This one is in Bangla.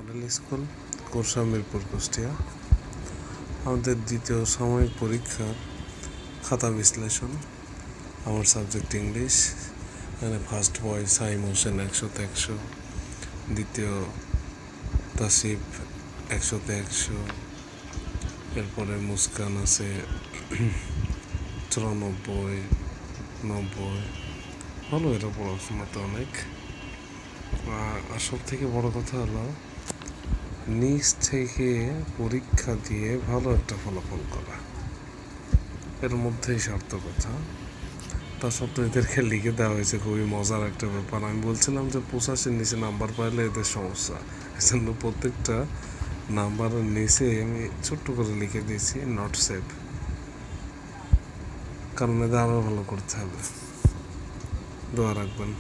Model school Korsa Mirpur Kushtia. আমাদের দ্বিতীয় সাময়িক পরীক্ষার খাতা বিশ্লেষণ। আমার সাবজেক্ট ইংলিশ। এখানে ফার্স্ট বয় সাইম হোসেন 100-তে 100, দ্বিতীয় তাসিফ 100-তে 100, এরপরে মুস্কান আছে 94, 90। ভালো, এরা পড়াশোনাতে অনেক। আর সব থেকে বড় কথা হলো নিজ থেকে পরীক্ষা দিয়ে ভালো একটা ফলাফল করা, এর মধ্যেই সার্থকতা। তা সত্ত্বেও এদেরকে লিখে দেওয়া হয়েছে, খুবই মজার একটা ব্যাপার। আমি বলছিলাম যে 85-এর নিচে নাম্বার পাইলে এদের সমস্যা, এজন্য প্রত্যেকটা নাম্বারের নিচে আমি ছোট্ট করে লিখে দিয়েছি নট সেভ, কারণ এদের আরও ভালো করতে হবে। দোয়া রাখবেন।